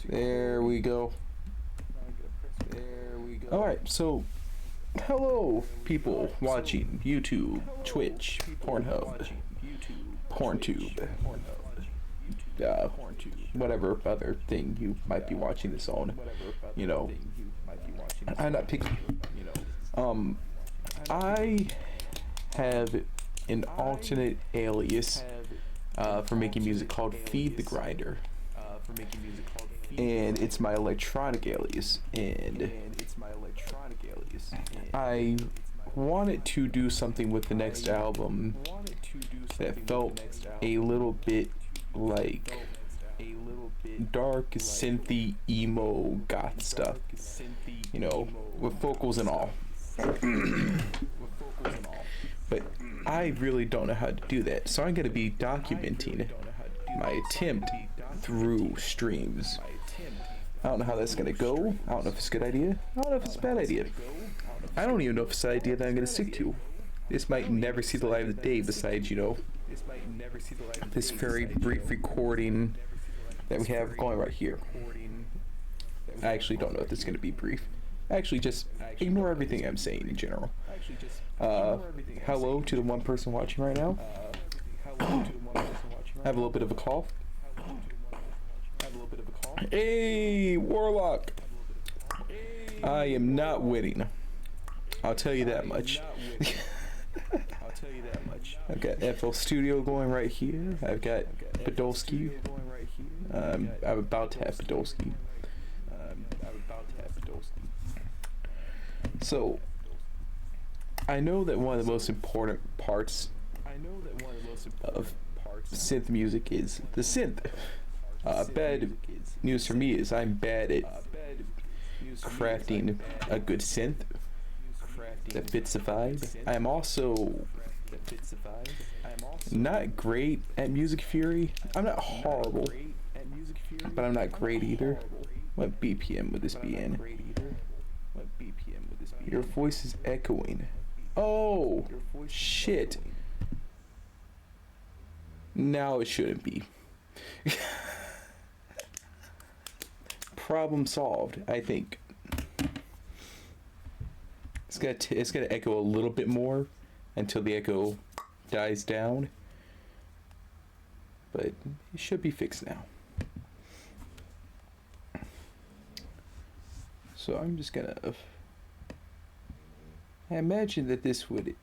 There we go. Alright, so hello people watching YouTube, Twitch, Pornhub, PornTube, whatever other thing you might be watching this on. You know, I'm not picky. I have an alternate alias for making music called Feed the Grinder. And it's my electronic alias, and I wanted to do something with the next album that felt a little bit like dark, synthy, emo, goth stuff, you know, with vocals and all. But I really don't know how to do that, so I'm going to be documenting my attempt through streams. I don't know how that's gonna go. I don't know if it's a good idea. I don't know if it's a bad idea. I don't even know if it's an idea that I'm gonna stick to. This might never see the light of the day, besides, you know, this very brief recording that we have going right here. I actually don't know if this is gonna be brief. Actually, just ignore everything I'm saying in general. Hello to the one person watching right now. I have a little bit of a cough. Hey, Warlock! I am not winning. I'll tell you that much. I've got FL Studio going right here. I've got Podolsky. I'm about to have Podolsky. So, I know that one of the most important parts of synth music is the synth. Bad news for me is I'm bad at crafting a good synth that fits the vibe. I'm also not great at music theory. I'm not horrible, but I'm not great either. What BPM would this be in? Your voice is echoing. Oh, shit. Now it shouldn't be. Problem solved, I think. It's gonna echo a little bit more until the echo dies down, but it should be fixed now. So I'm just gonna. I imagine that this would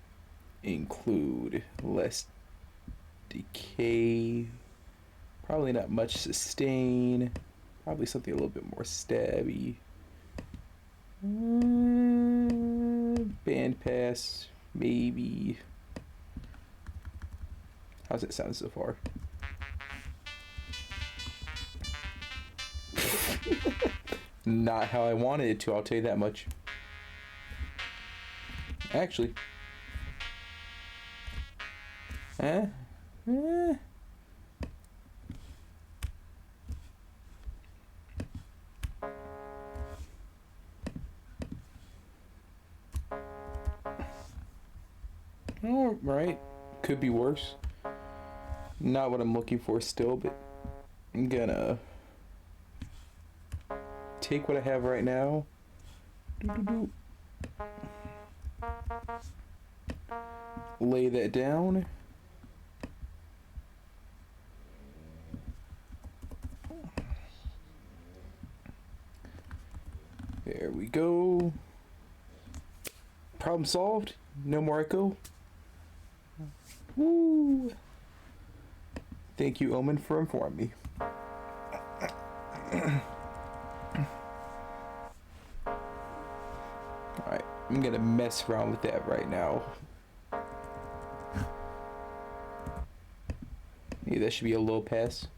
include less decay, probably not much sustain. Probably something a little bit more stabby. Bandpass, maybe. How's it sound so far? Not how I wanted it to, I'll tell you that much. Actually. All right, could be worse. Not what I'm looking for still, but I'm gonna take what I have right now. Lay that down. There we go. Problem solved. No more echo. Woo! Thank you, Omen, for informing me. Alright, I'm gonna mess around with that right now. Yeah, that should be a low pass.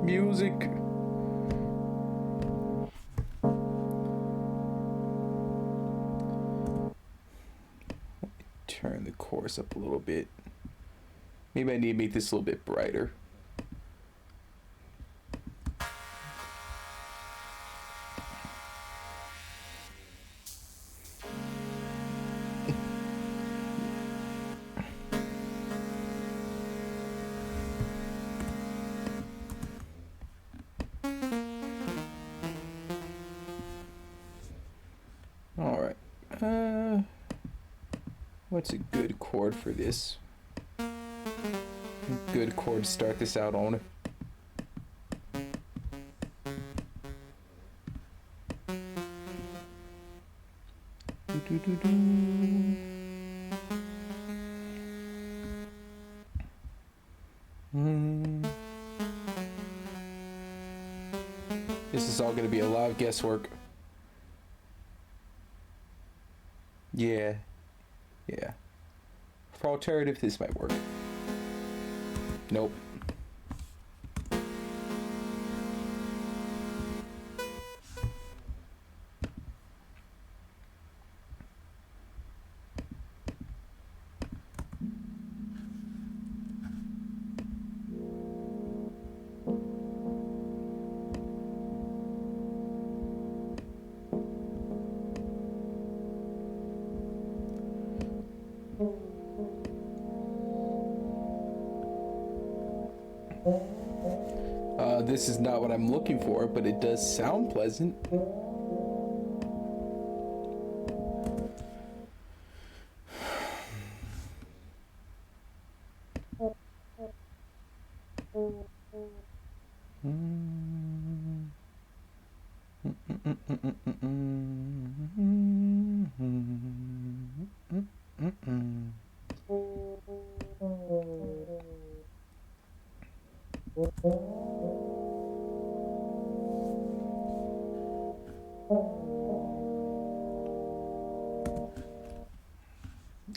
Music. Turn the chorus up a little bit. Maybe I need to make this a little bit brighter. Alright. What's a good chord for this? A good chord to start this out on. This is all going to be a lot of guesswork. Yeah. For alternative, this might work. Nope. This is not what I'm looking for, but it does sound pleasant.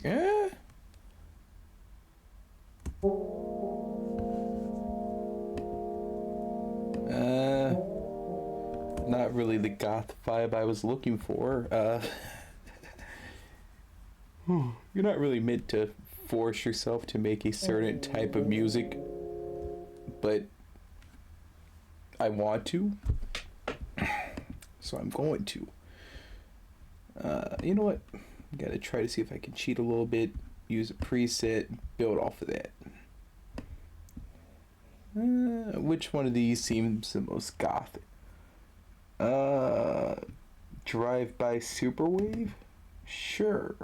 Yeah. Not really the goth vibe I was looking for. You're not really meant to force yourself to make a certain type of music, but I want to, so I'm going to. You know what? I'm gonna try to see if I can cheat a little bit, use a preset, build off of that. Which one of these seems the most goth? Drive-by Superwave? Sure.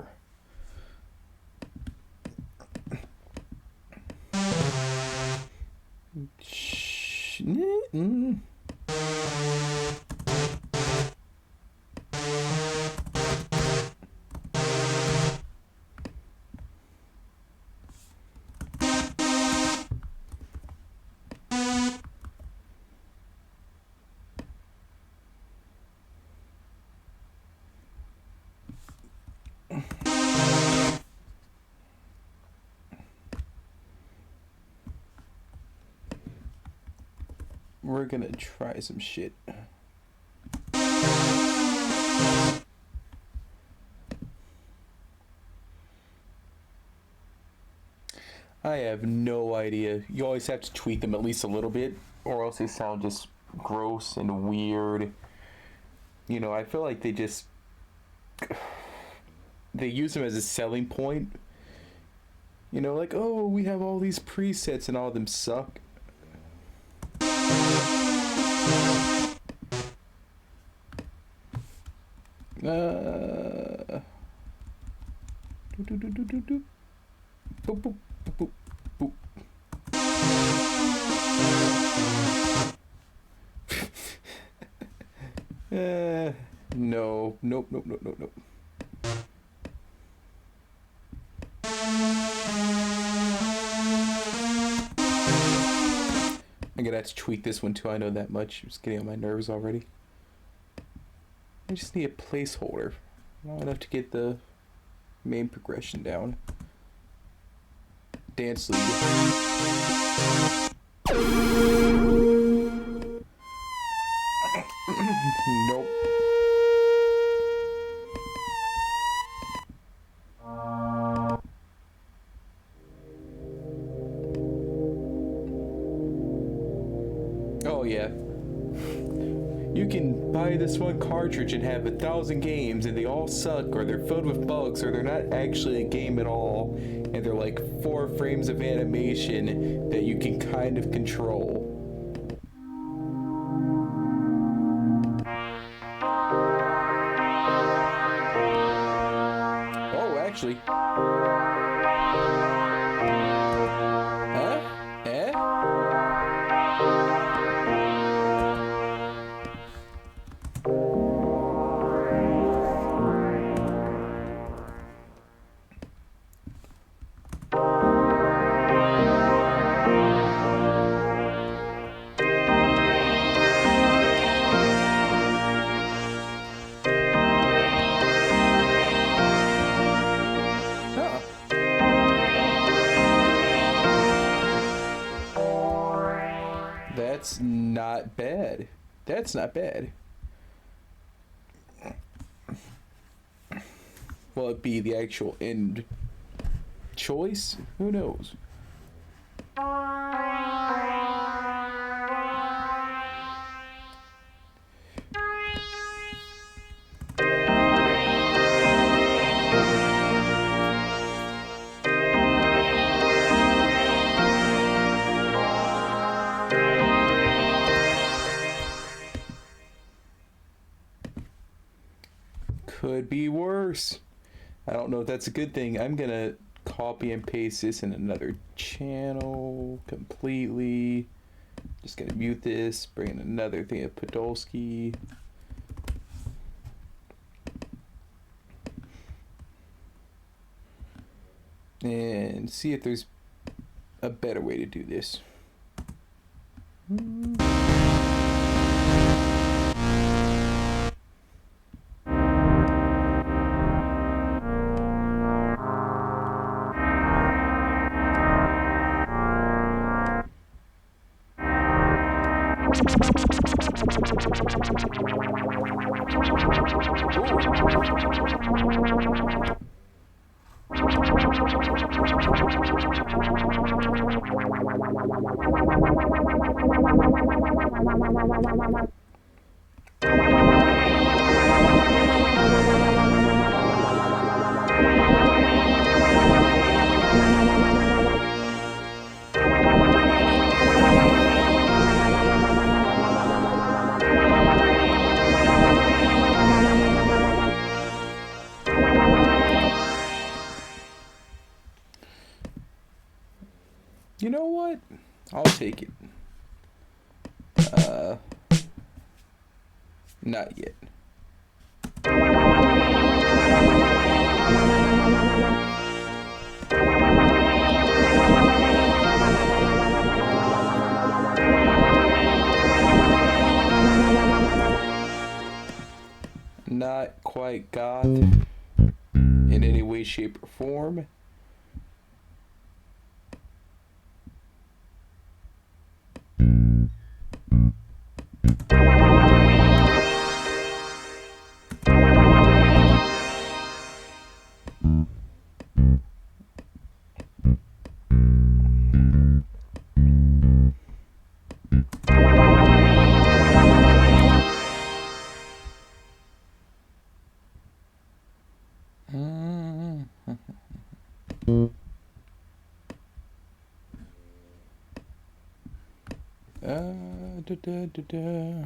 We're gonna try some shit. I have no idea. You always have to tweak them at least a little bit, or else they sound just gross and weird. You know, I feel like they use them as a selling point. You know, like, oh, we have all these presets and all of them suck. Boop, boop, boop, boop. No, nope. I'm gonna have to tweak this one too, I know that much. It's getting on my nerves already. I just need a placeholder. Long enough to get the main progression down. Dance lead. Nope. Oh yeah. You can buy this one cartridge and have 1,000 games and they all suck or they're filled with bugs or they're not actually a game at all and they're like 4 frames of animation that you can kind of control. Oh, actually. Huh? Eh? Huh. That's not bad. That's not bad. Will it be the actual end choice? Who knows? Could be worse. I don't know if that's a good thing. I'm gonna copy and paste this in another channel completely. Just gonna mute this, bring in another thing of Podolsky. And see if there's a better way to do this. You know what? I'll take it. Not yet. Not quite goth in any way, shape, or form. Da, da, da, da.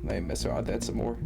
Let me mess around with that some more.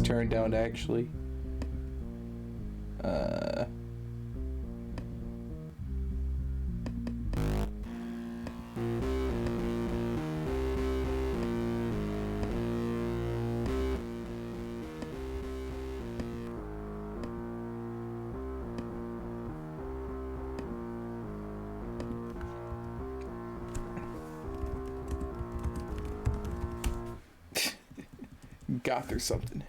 turned down actually. Goth or something.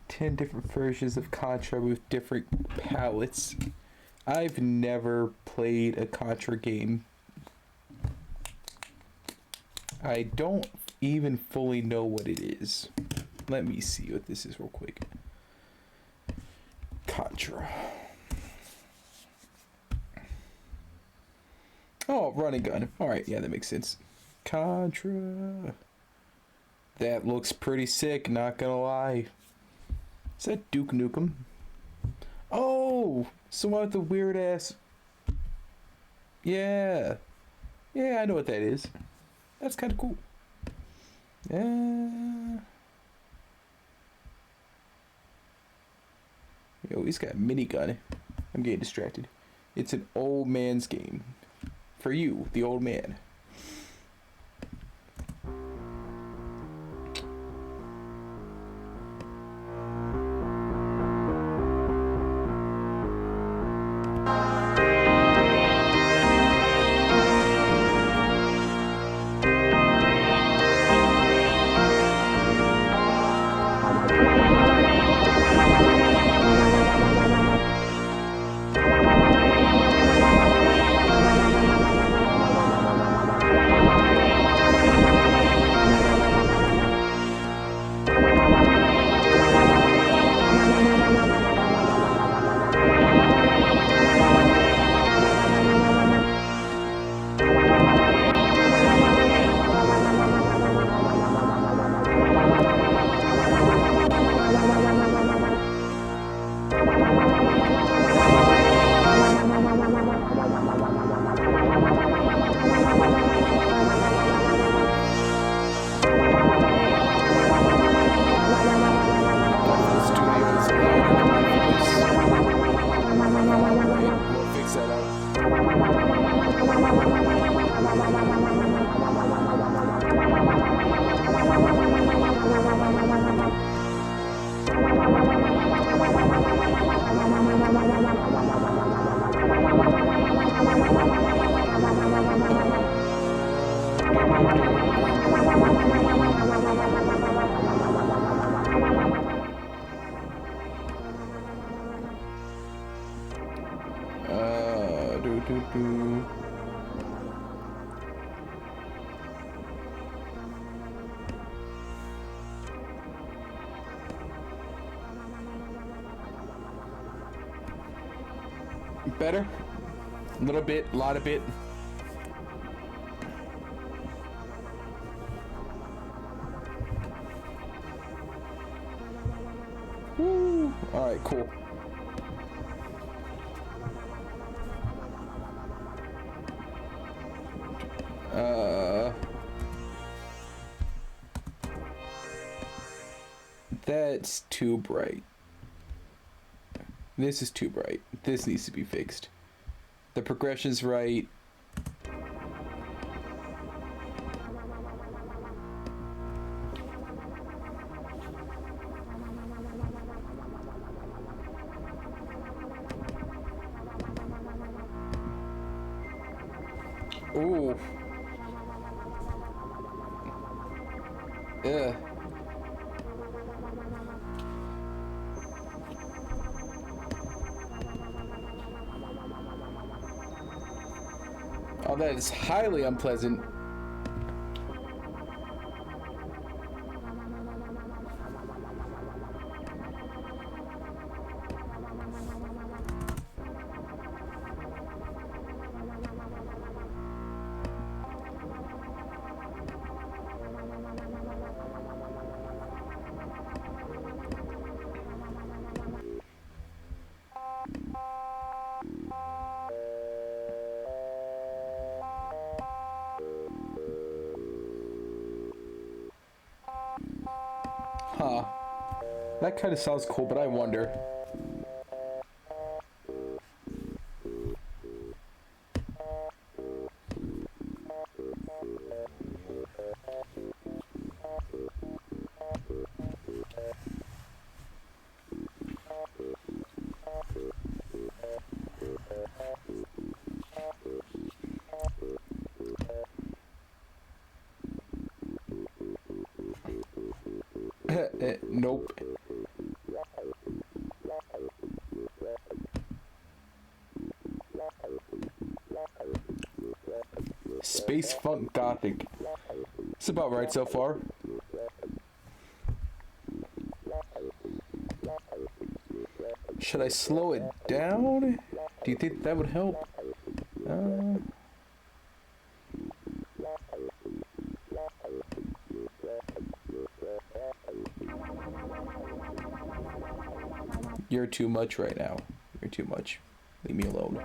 10 different versions of Contra with different palettes. I've never played a Contra game. I don't even fully know what it is. Let me see what this is real quick. Contra. Oh, running gun. Alright, yeah, that makes sense. Contra. That looks pretty sick, not gonna lie. Is that Duke Nukem? Oh! Someone with the weird ass. Yeah. Yeah, I know what that is. That's kind of cool. Yeah. Yo, he's got a minigun. I'm getting distracted. It's an old man's game. For you, the old man. Better? A little bit, a lot of bit. Woo! Alright, cool. That's too bright. This is too bright. This needs to be fixed. The progression's right. Ooh. Yeah. Oh, that is highly unpleasant. That kind of sounds cool, but I wonder. Nope. Space funk gothic. It's about right so far. Should I slow it down? Do you think that would help? You're too much right now. You're too much. Leave me alone.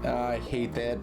I hate that.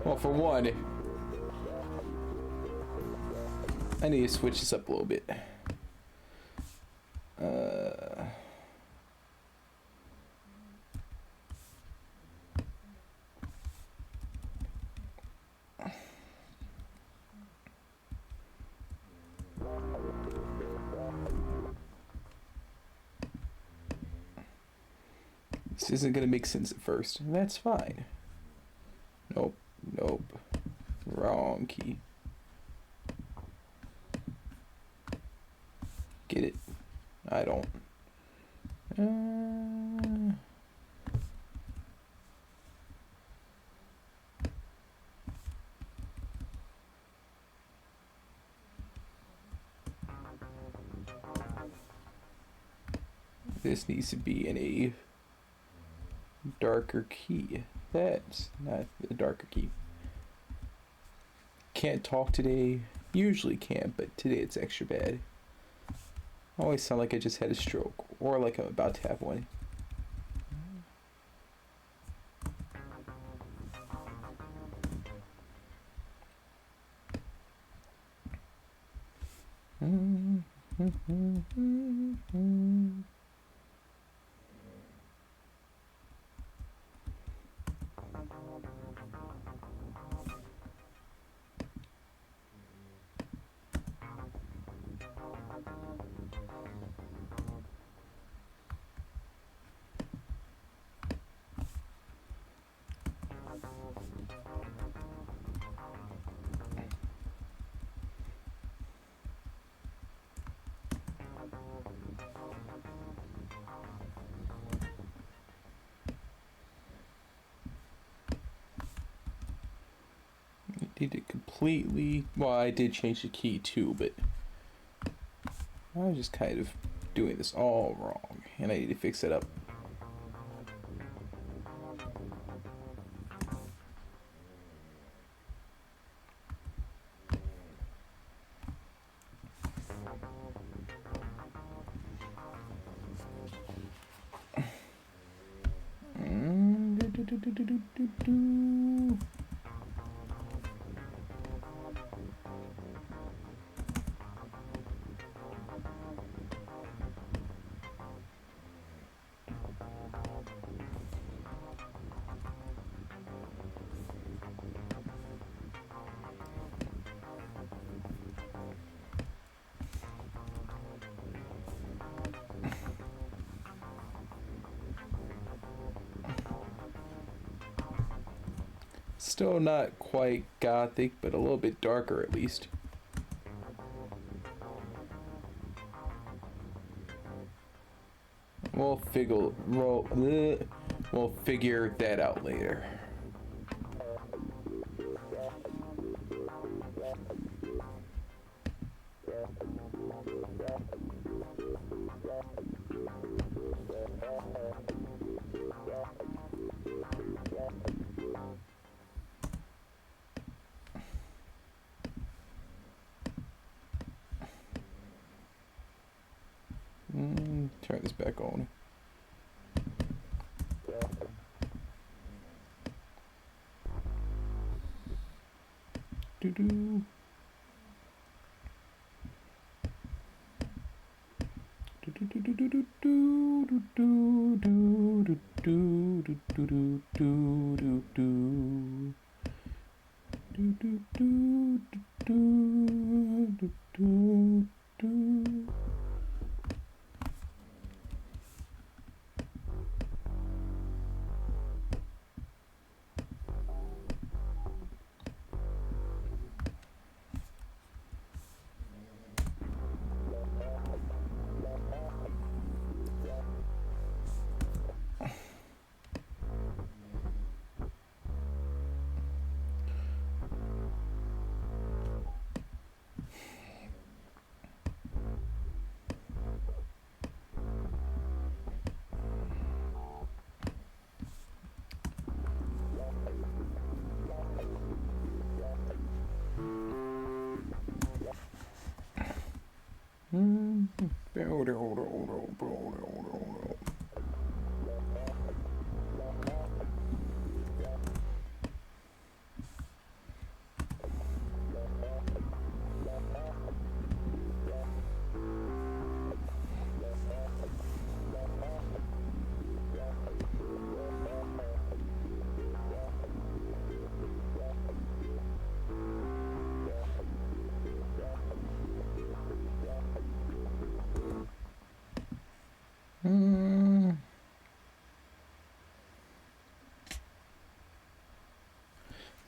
Well, for one, I need to switch this up a little bit. This isn't gonna make sense at first, and that's fine. Nope, nope. Wrong key. Get it? I don't. This needs to be in a darker key. That's not the darker key. Can't talk today. Usually can, but today it's extra bad. I always sound like I just had a stroke, or like I'm about to have one. Need to completely, well, I did change the key too, but I was just kind of doing this all wrong, and I need to fix it up. Still not quite gothic, but a little bit darker at least. We'll figure that out later. Turn this back on. Doo-doo.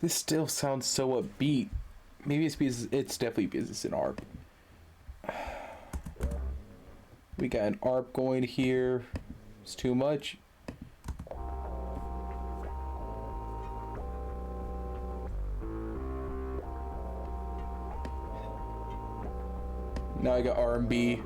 This still sounds so upbeat. Maybe it's because it's definitely because it's an ARP. We got an ARP going here. It's too much. Now I got R&B.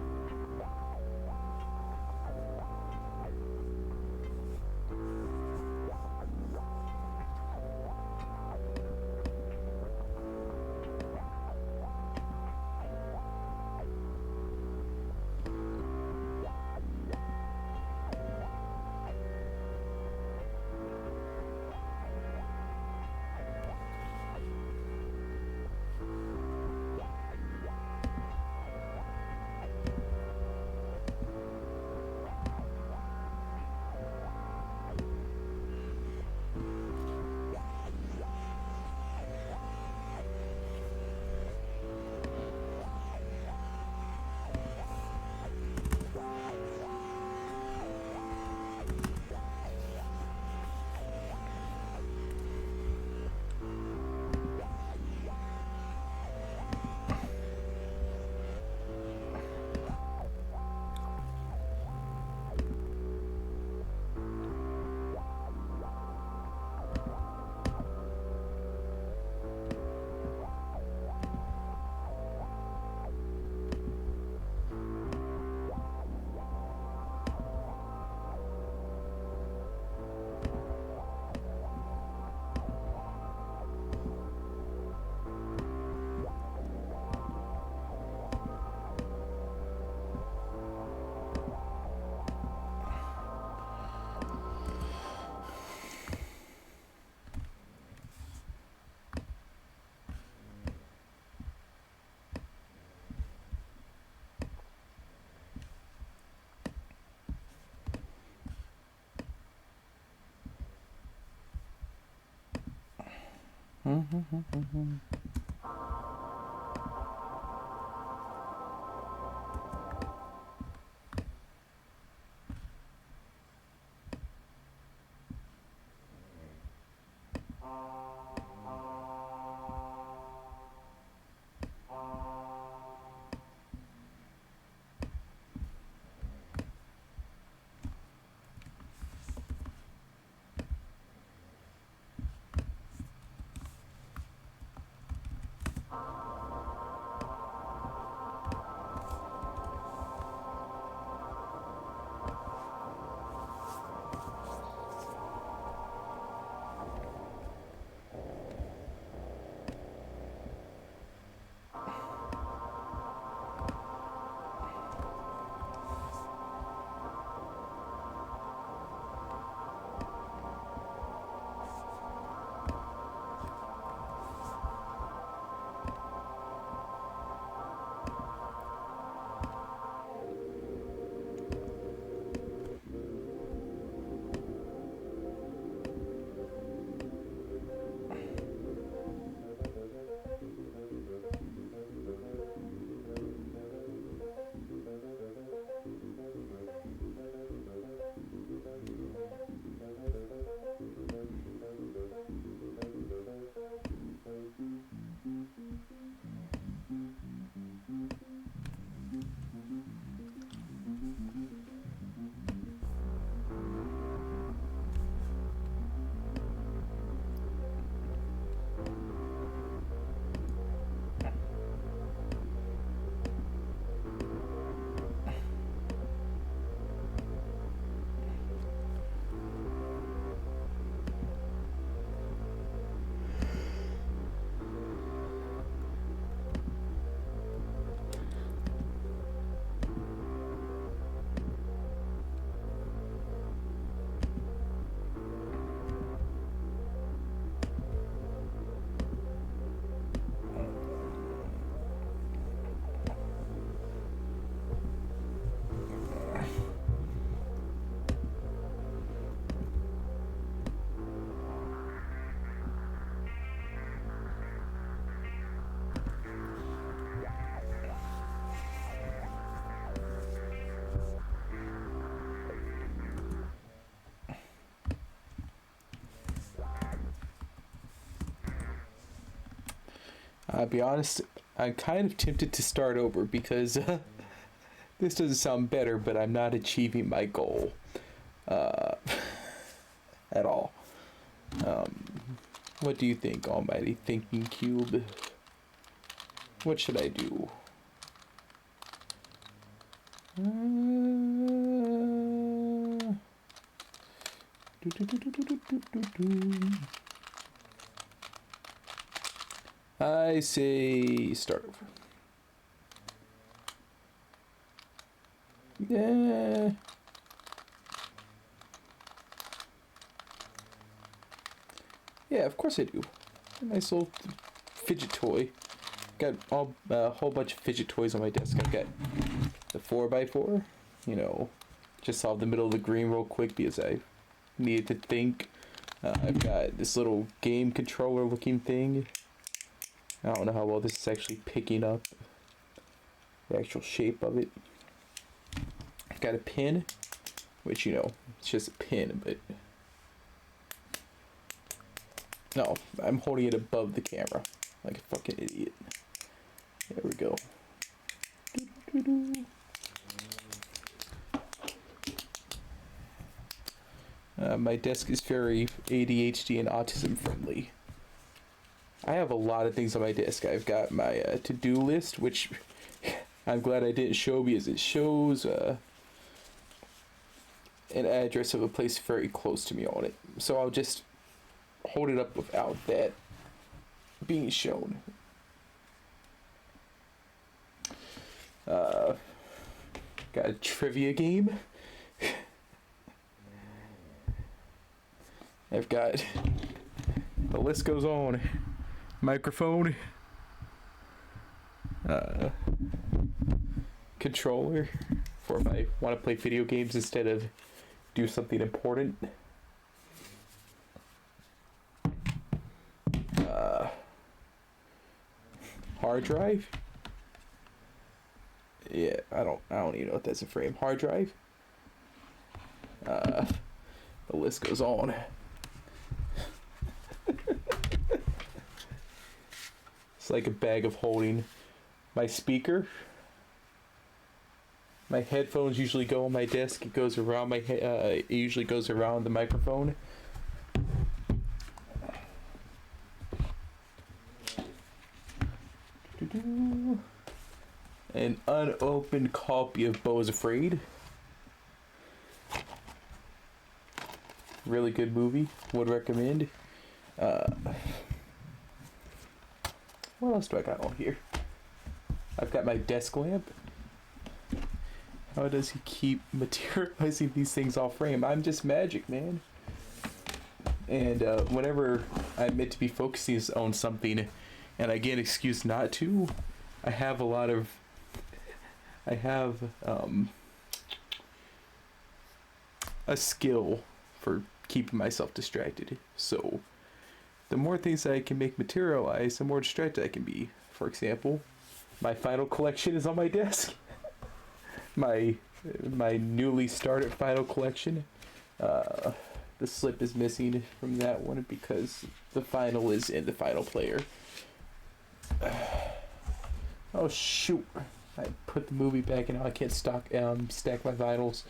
I'll be honest, I'm kind of tempted to start over because this doesn't sound better, but I'm not achieving my goal at all. What do you think, almighty thinking cube? What should I do? I say start over. Yeah. Yeah, of course I do. A nice little fidget toy. Got a whole bunch of fidget toys on my desk. I've got the 4x4. You know, just solve the middle of the green real quick because I needed to think. I've got this little game controller looking thing. I don't know how well this is actually picking up the actual shape of it. I've got a pin, which, you know, it's just a pin, but no, I'm holding it above the camera like a fucking idiot. There we go. My desk is very ADHD and autism friendly. I have a lot of things on my desk. I've got my to-do list, which I'm glad I didn't show because it shows an address of a place very close to me on it. So I'll just hold it up without that being shown. Got a trivia game. I've got, the list goes on. Microphone, controller for if I want to play video games instead of do something important. Hard drive. Yeah, I don't even know if that's a frame. Hard drive. The list goes on. It's like a bag of holding. My speaker. My headphones usually go on my desk. It goes around my head. It usually goes around the microphone. An unopened copy of Beau is Afraid. Really good movie. Would recommend. What else do I got on here? I've got my desk lamp. How does he keep materializing these things off frame? I'm just magic, man. And whenever I'm meant to be focusing on something and I get an excuse not to, I have a skill for keeping myself distracted. So the more things I can make materialize, the more distracted I can be. For example, my final collection is on my desk. my newly started final collection. The slip is missing from that one because the final is in the final player. Oh shoot! I put the movie back and now I can't stack my vinyls.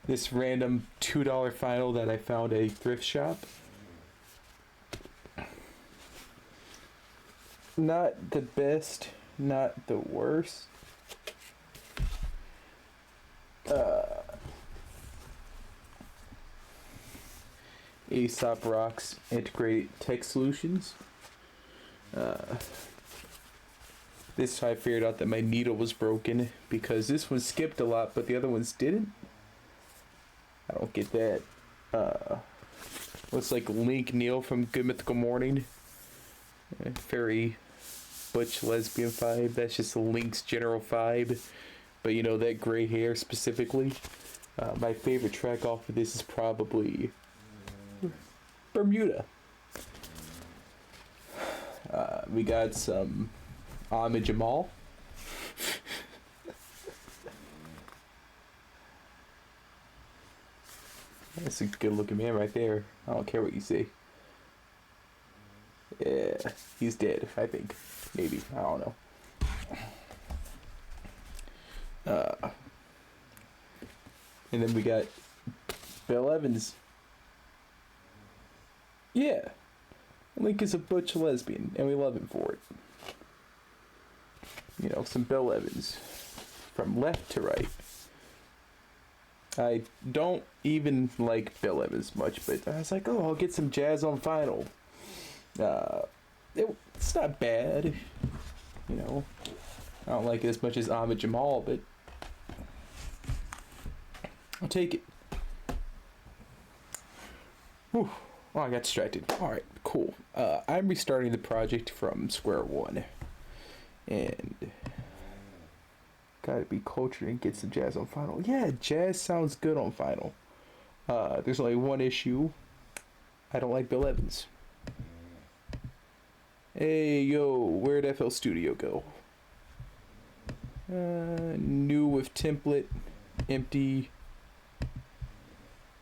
This random $2 vinyl that I found at a thrift shop. Not the best, not the worst. Aesop Rock's Integrated Tech Solutions. This time I figured out that my needle was broken because this one skipped a lot, but the other ones didn't. I don't get that. Looks like Link Neal from Good Mythical Morning. Very butch lesbian vibe. That's just Link's general vibe. But you know, that gray hair specifically. My favorite track off of this is probably Bermuda. We got some Ahmed Jamal. That's a good looking man right there. I don't care what you say. Yeah, he's dead, I think. Maybe. I don't know. And then we got Bill Evans. Yeah. Link is a butch lesbian, and we love him for it. You know, some Bill Evans. From left to right. I don't even like Bill Evans much, but I was like, oh, I'll get some jazz on vinyl. It's not bad. You know, I don't like it as much as Ahmed Jamal, but I'll take it. Whew. Oh, I got distracted. Alright, cool. I'm restarting the project from square one. And gotta be cultured and get some jazz on vinyl. Yeah, jazz sounds good on vinyl. There's only one issue. I don't like Bill Evans. Hey, yo, where'd FL Studio go? New with template. Empty.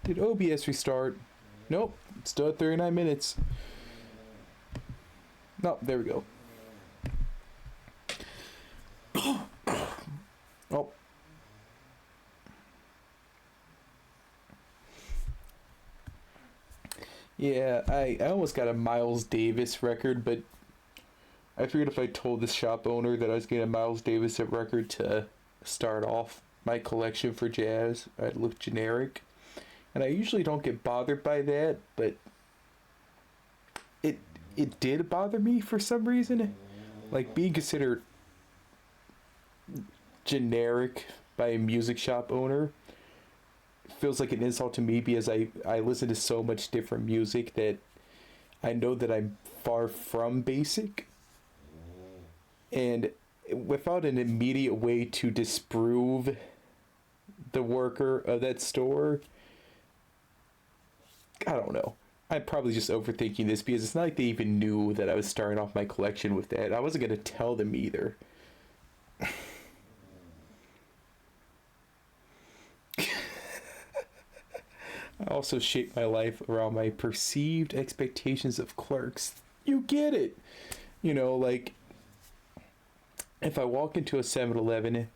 Did OBS restart? Nope, it's still at 39 minutes. No, there we go. Oh. Yeah, I almost got a Miles Davis record, but I figured if I told the shop owner that I was getting a Miles Davis record to start off my collection for jazz, I'd look generic. And I usually don't get bothered by that, but it did bother me for some reason. Like, being considered generic by a music shop owner feels like an insult to me, because I listen to so much different music that I know that I'm far from basic. And without an immediate way to disprove the worker of that store, I don't know. I'm probably just overthinking this, because it's not like they even knew that I was starting off my collection with that. I wasn't going to tell them either. I also shape my life around my perceived expectations of clerks. You get it! You know, like, if I walk into a 7-Eleven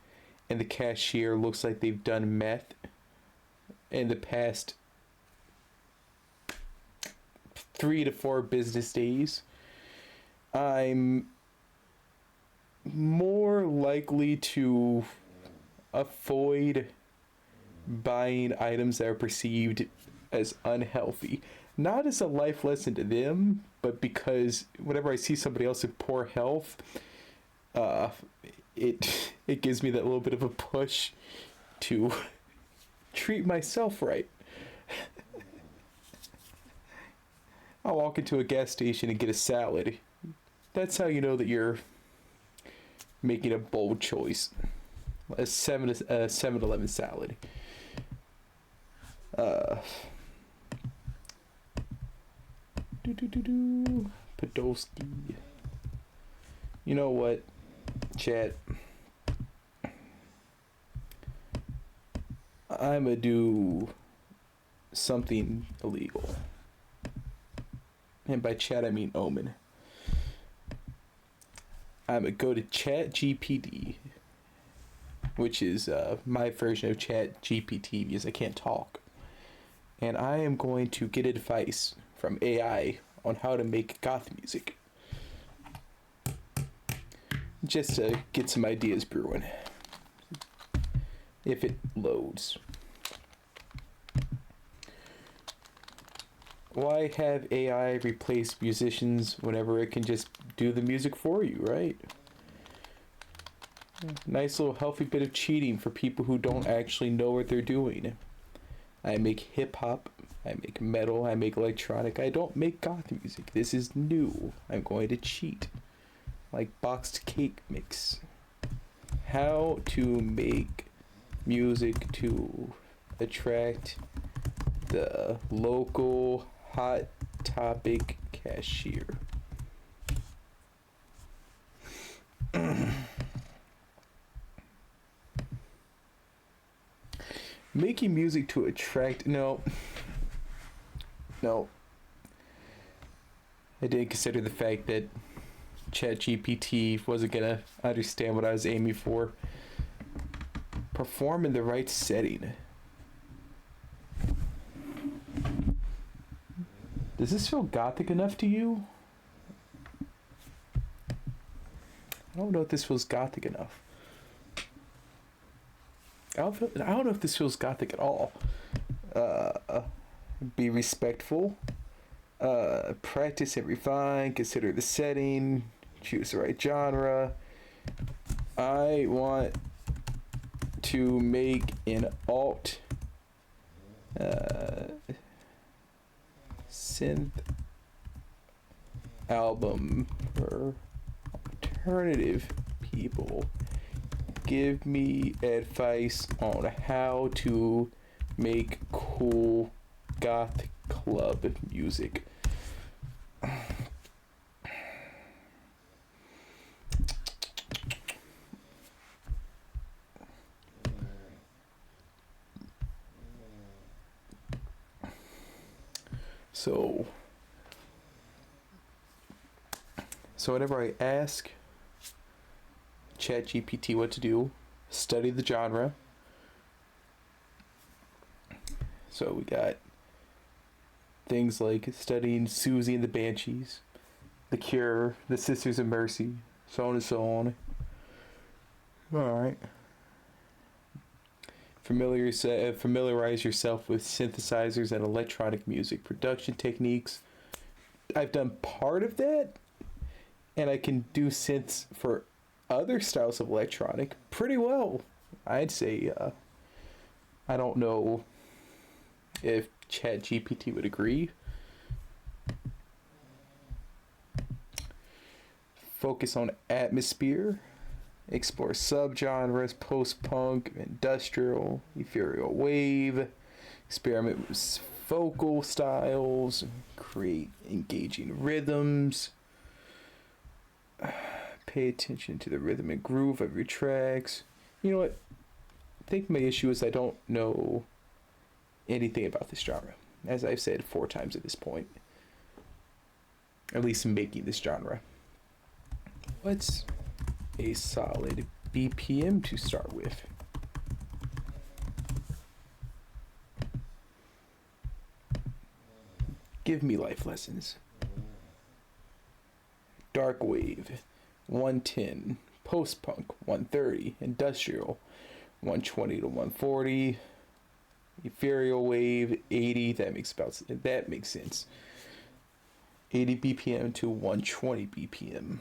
and the cashier looks like they've done meth in the past 3 to 4 business days, I'm more likely to avoid buying items that are perceived as unhealthy. Not as a life lesson to them, but because whenever I see somebody else in poor health, it gives me that little bit of a push to treat myself right. I'll walk into a gas station and get a salad. That's how you know that you're making a bold choice. A 7-Eleven salad. Podolsky. You know what, chat? I'ma do something illegal. And by chat, I mean Omen. I'm gonna go to ChatGPT, which is my version of ChatGPT, because I can't talk. And I am going to get advice from AI on how to make goth music. Just to get some ideas brewing. If it loads. Why have AI replace musicians whenever it can just do the music for you, right? Nice little healthy bit of cheating for people who don't actually know what they're doing. I make hip-hop, I make metal, I make electronic. I don't make goth music. This is new. I'm going to cheat. Like boxed cake mix. How to make music to attract the local hot topic cashier. Making music to attract... No. I didn't consider the fact that ChatGPT wasn't gonna understand what I was aiming for. Perform in the right setting. Does this feel gothic enough to you? I don't know if this feels gothic enough. I don't know if this feels gothic at all. Be respectful. Practice and refine. Consider the setting. Choose the right genre. I want to make an alt synth album for alternative people. Give me advice on how to make cool goth club music. So whenever I ask ChatGPT what to do, study the genre. So we got things like studying Susie and the Banshees, The Cure, The Sisters of Mercy, so on and so on. Alright. Familiarize yourself with synthesizers and electronic music production techniques. I've done part of that, and I can do synths for other styles of electronic pretty well. I'd say, I don't know if ChatGPT would agree. Focus on atmosphere. Explore subgenres, post-punk, industrial, ethereal wave. Experiment with vocal styles. Create engaging rhythms. Pay attention to the rhythm and groove of your tracks. You know what? I think my issue is I don't know anything about this genre, as I've said 4 times at this point. At least in making this genre. What's a solid BPM to start with? Give me life lessons. Dark wave 110, post-punk 130, industrial 120 to 140, ethereal wave 80. That makes sense. 80 BPM to 120 BPM.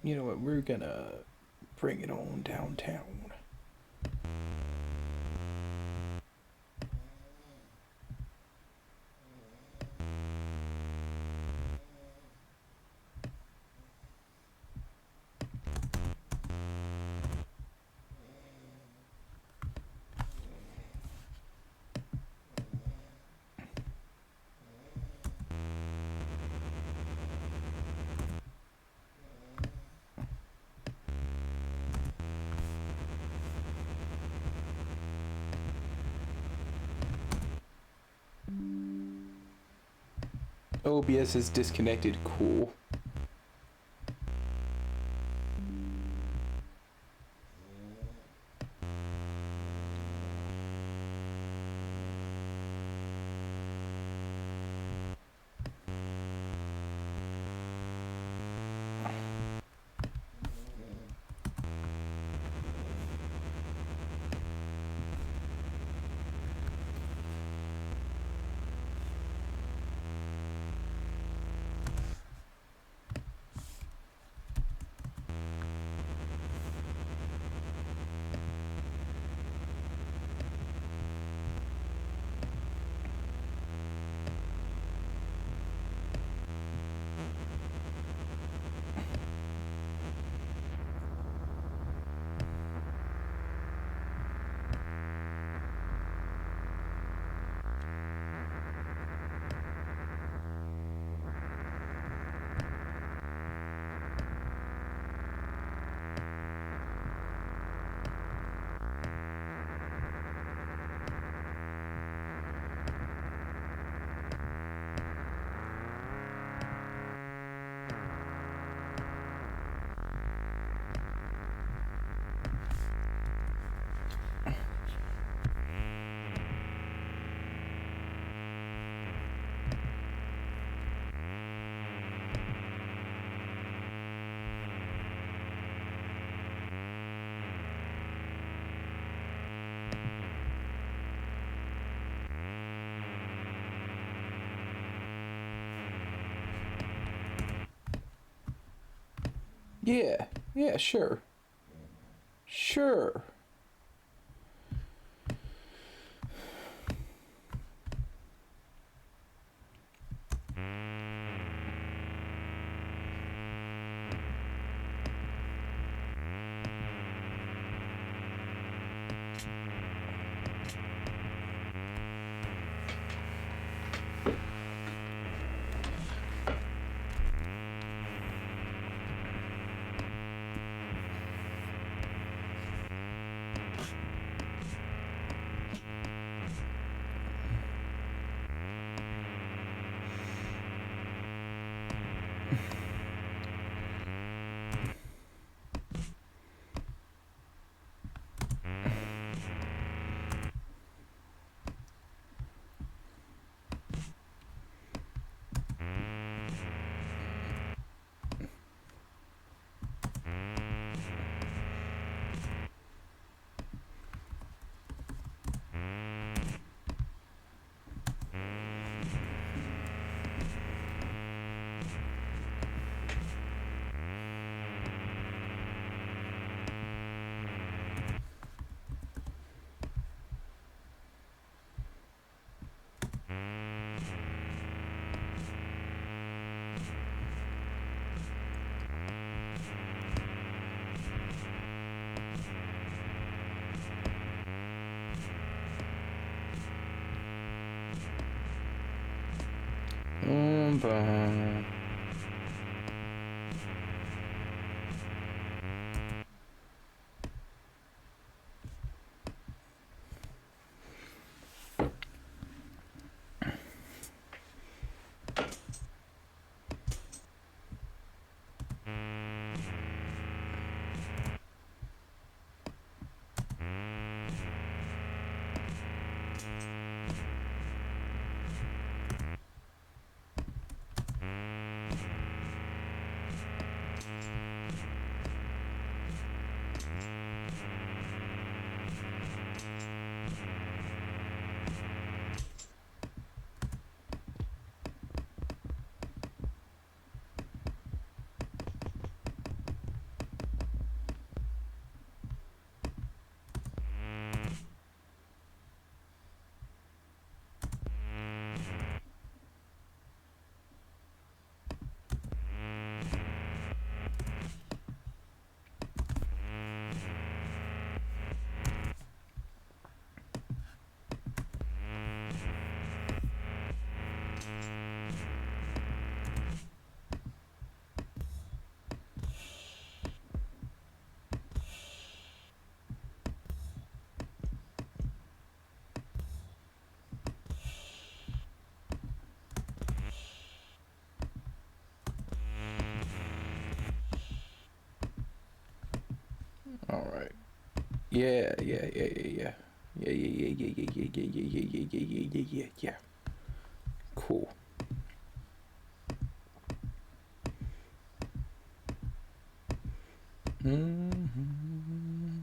You know what? We're gonna bring it on downtown. OBS is disconnected. Cool. Yeah, yeah, sure. Sure. Bum. All right. Yeah, yeah, yeah, yeah, yeah. Yeah, yeah, yeah, yeah, yeah, yeah, yeah, yeah, yeah, yeah, yeah, yeah, yeah, yeah. Cool. Mm-hmm.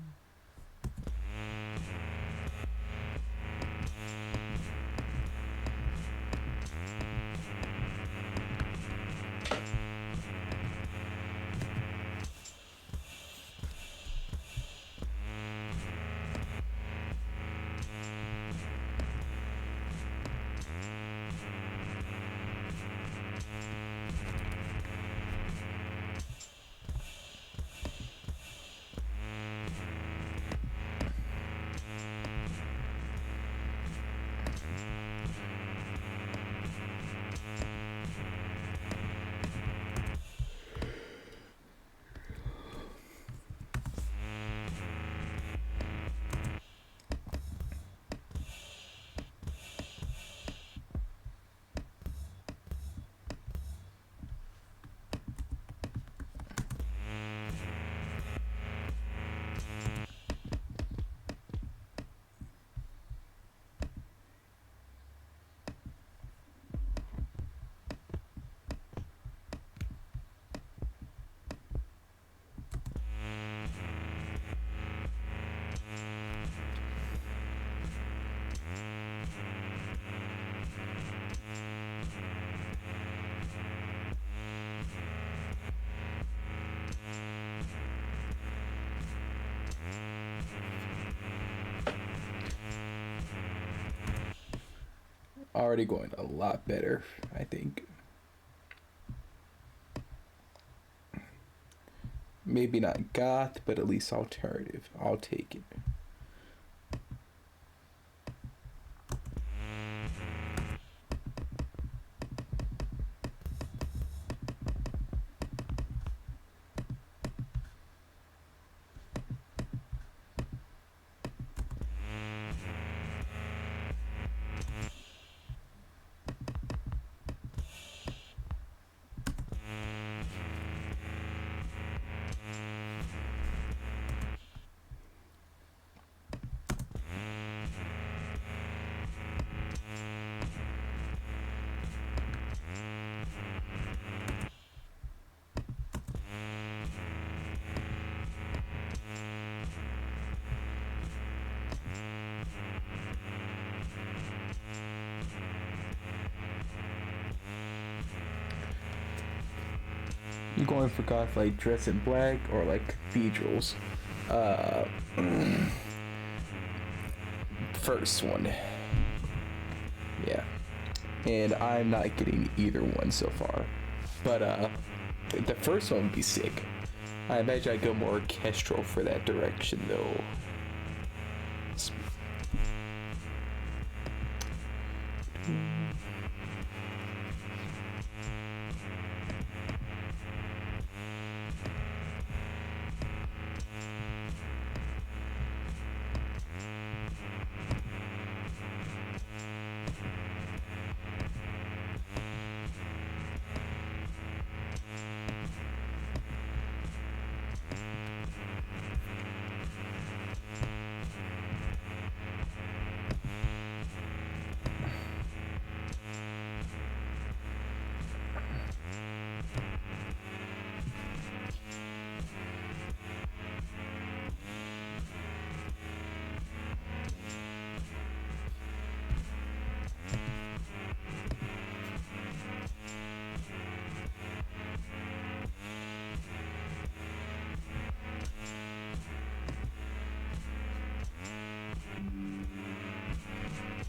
already going a lot better, I think. Maybe not goth, but at least alternative. I'll take it. You going for goth like dress in black or like cathedrals? First one. Yeah. And I'm not getting either one so far. But the first one would be sick. I imagine I'd go more orchestral for that direction though.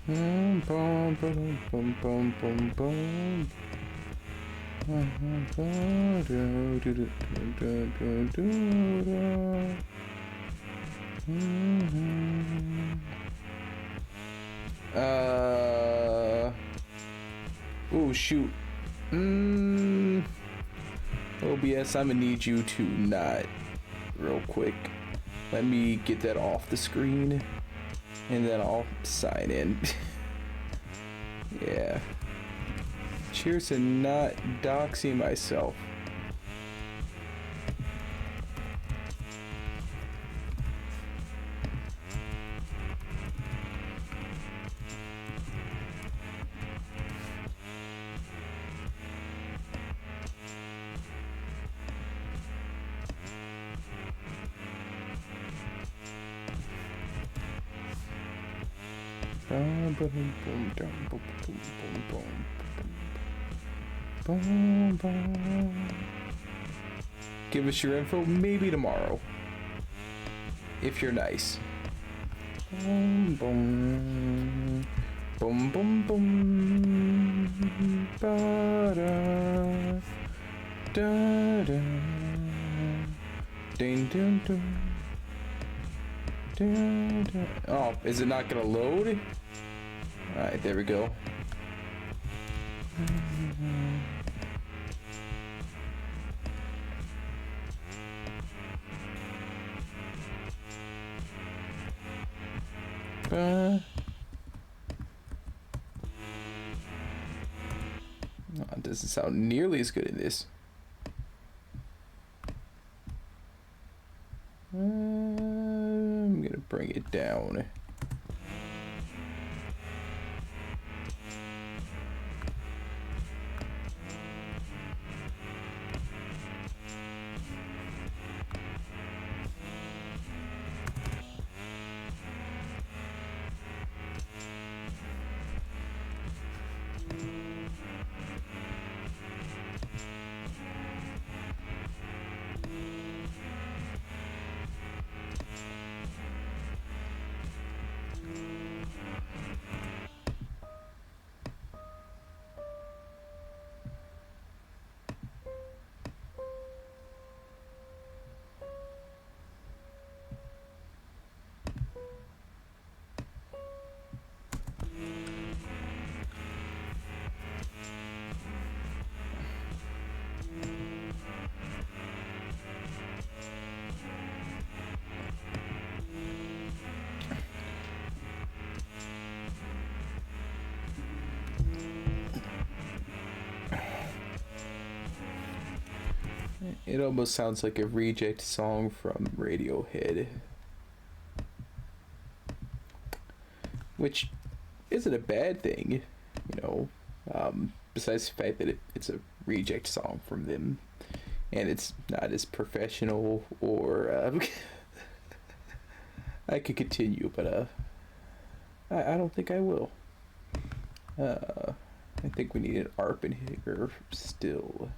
Bum, bum, bum, bum, bum, bum, bum. Oh shoot. OBS, I'm gonna need you to not real quick. Let me get that off the screen and then I'll sign in. Yeah. Cheers to not doxing myself. Give us your info maybe tomorrow if you're nice. Boom boom boom boom boom ba da da da ding ding ding. Oh, is it not gonna load? Alright, there we go. Oh, it doesn't sound nearly as good in this. I'm gonna bring it down. It almost sounds like a reject song from Radiohead. Which isn't a bad thing, you know, besides the fact that it's a reject song from them. And it's not as professional or... I could continue, but I don't think I will. I think we need an ARP in here still.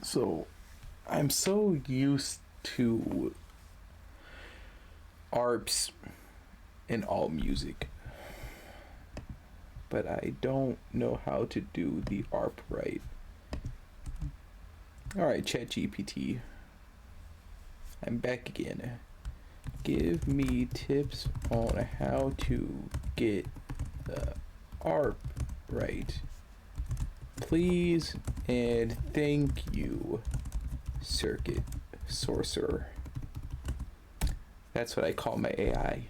So, I'm so used to ARPs in all music, but I don't know how to do the ARP right. Alright, ChatGPT. I'm back again. Give me tips on how to get the ARP right. Please and thank you, Circuit Sorcerer. That's what I call my AI.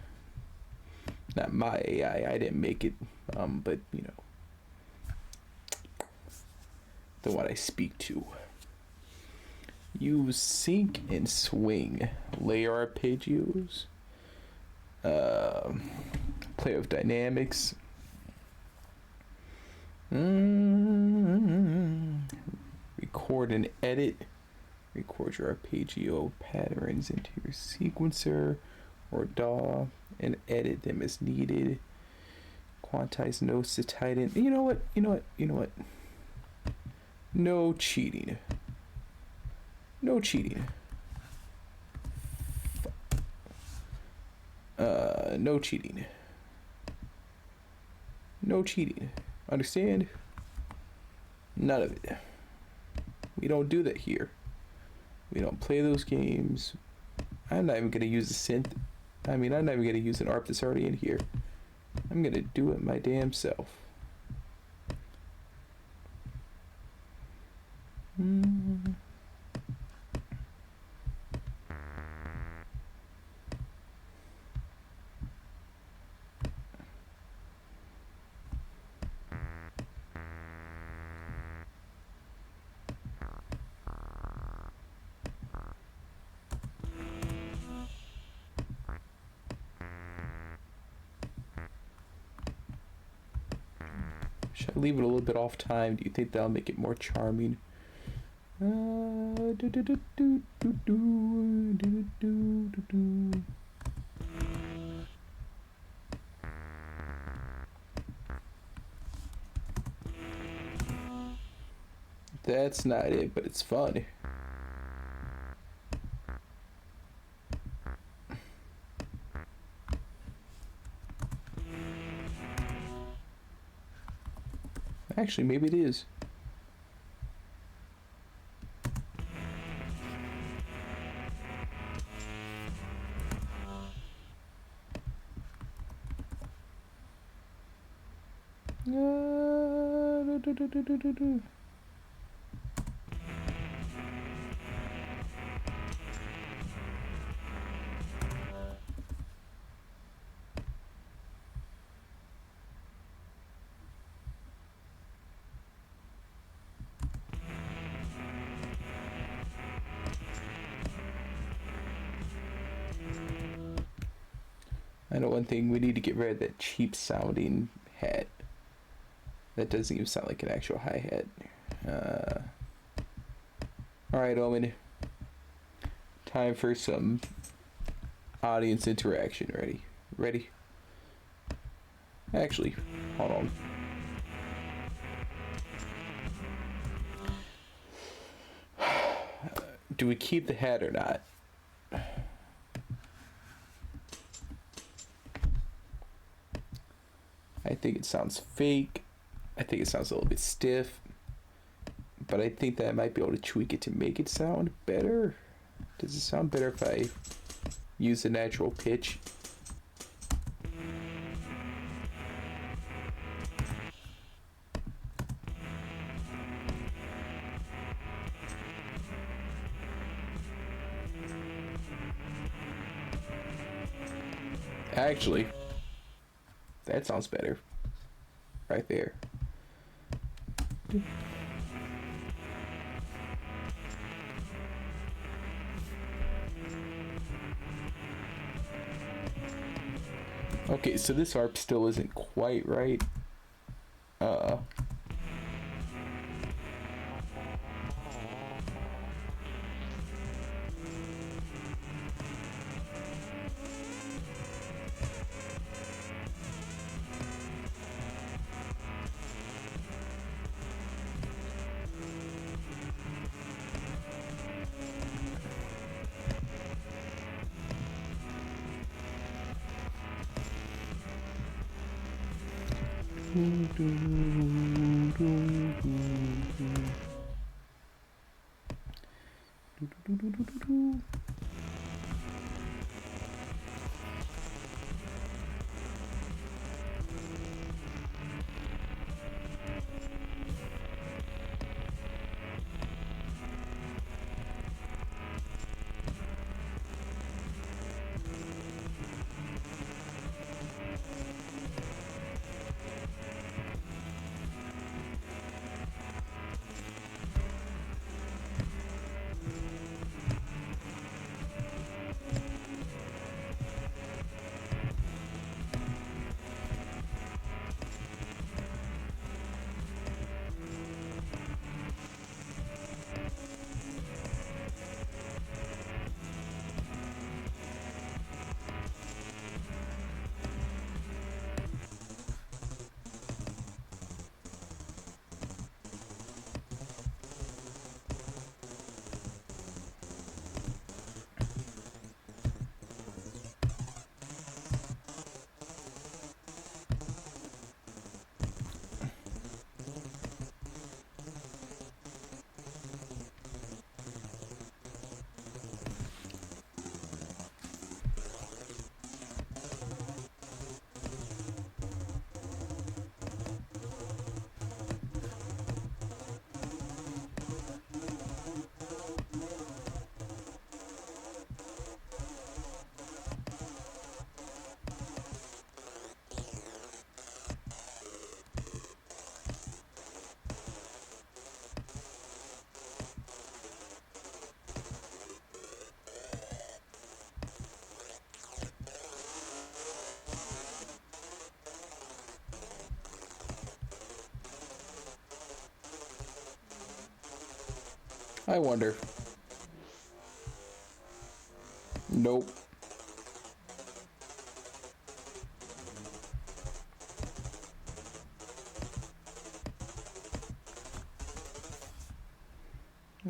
Not my AI, I didn't make it, but you know, the one I speak to. Use sync and swing, layer arpeggios, play with dynamics. Record and edit. Record your arpeggio patterns into your sequencer or DAW and edit them as needed. Quantize notes to tighten. You know what? No cheating. No cheating. No cheating. No cheating. Understand? None of it. We don't do that here. We don't play those games. I'm not even gonna use a synth. I mean, I'm not even gonna use an ARP that's already in here. I'm gonna do it my damn self. Should I leave it a little bit off time? Do you think that'll make it more charming? That's not it, but it's fun. Actually, maybe it is. I know one thing, we need to get rid of that cheap sounding hat. That doesn't even sound like an actual hi-hat. Alright, Omen. Time for some audience interaction. Ready? Ready? Actually, hold on. Do we keep the hat or not? I think it sounds fake. I think it sounds a little bit stiff. But I think that I might be able to tweak it to make it sound better. Does it sound better if I use the natural pitch? Actually, that sounds better. Right there. Okay, so this ARP still isn't quite right. I wonder. Nope.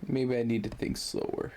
Maybe I need to think slower.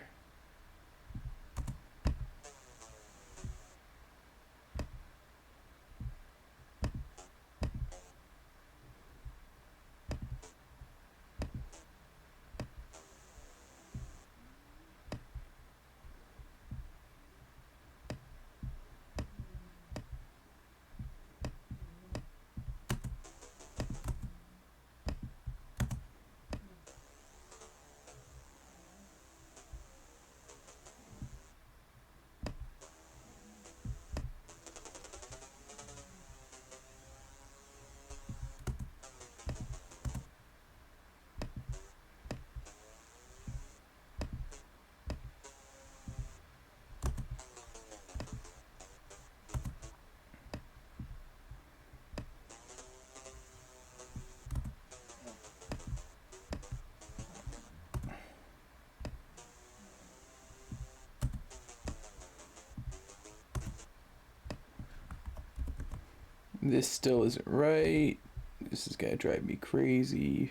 This still isn't right. This is gonna drive me crazy.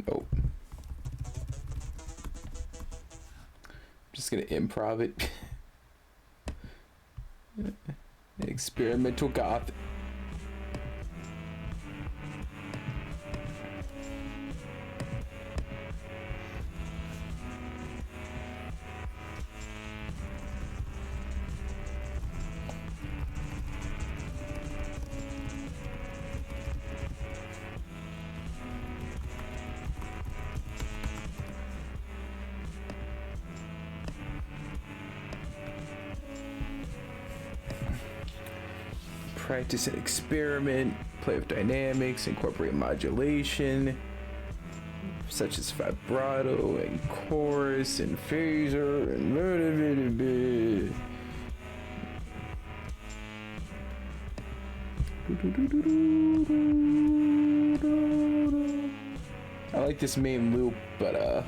Nope. Just gonna improv it. Experimental goth. Practice and experiment, play with dynamics, incorporate modulation, such as vibrato and chorus and phaser and I like this main loop, but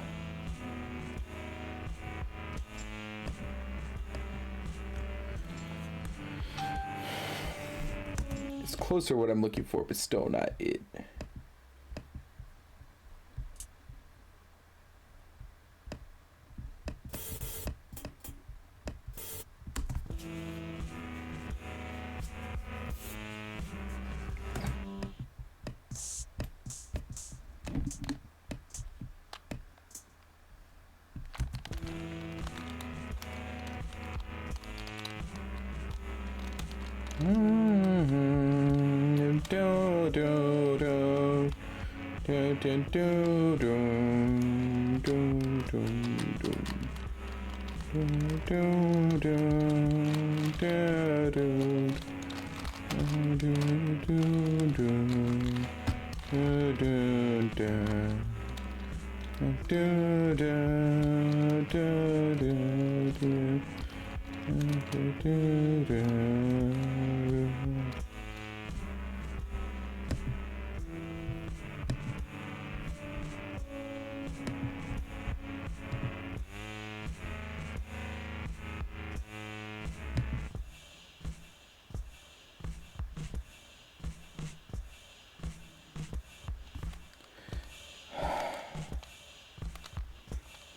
it's closer to what I'm looking for, but still not it.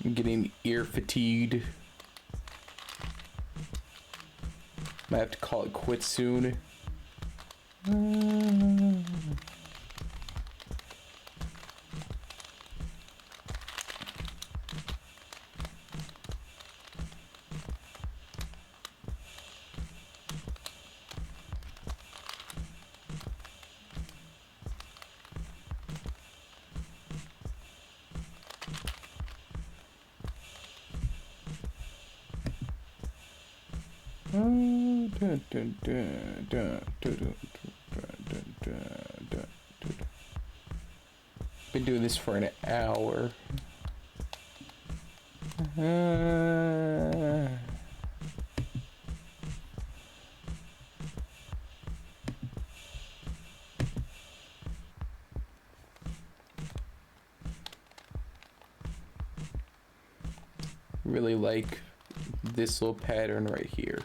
I'm getting ear fatigued. Might have to call it quits soon. Been doing this for an hour. really like this little pattern right here.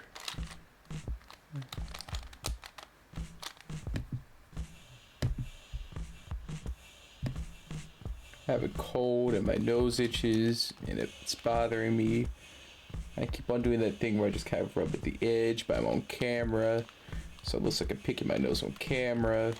I have a cold and my nose itches and it's bothering me. I keep on doing that thing where I just kind of rub at the edge, but I'm on camera, so it looks like I'm picking my nose on camera.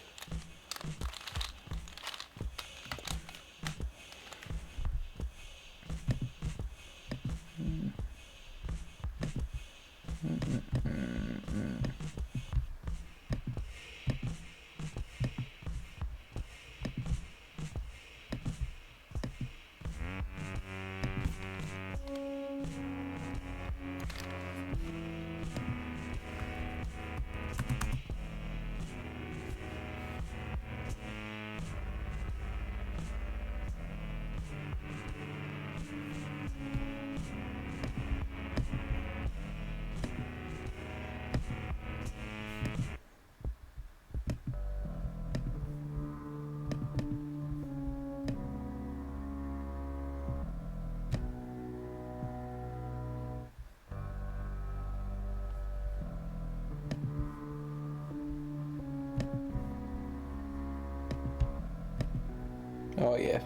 Oh yeah.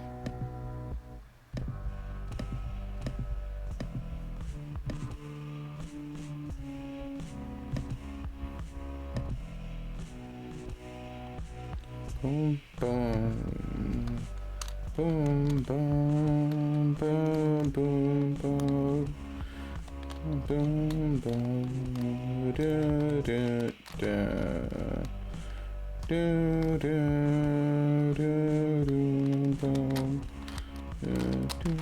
Boom, boom, boom, boom, boom, boom, boom, boom, boom, da, da, da. Do, do, do, do, boom, do, do.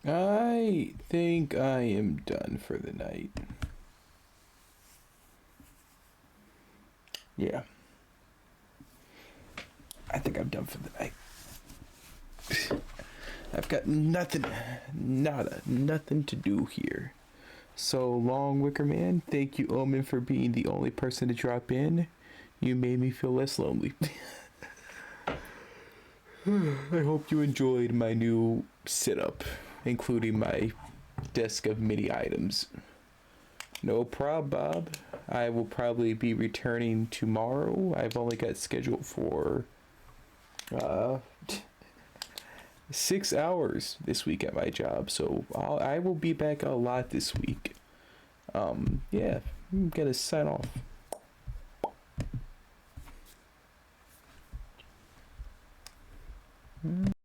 I think I am done for the night. Yeah. I think I'm done for the night. I've got nothing to do here. So long, Wicker Man. Thank you, Omen, for being the only person to drop in. You made me feel less lonely. I hope you enjoyed my new setup, including my desk of mini items. No prob, Bob. I will probably be returning tomorrow. I've only got scheduled for 6 hours this week at my job, so I will be back a lot this week. Yeah, I'm gonna sign off.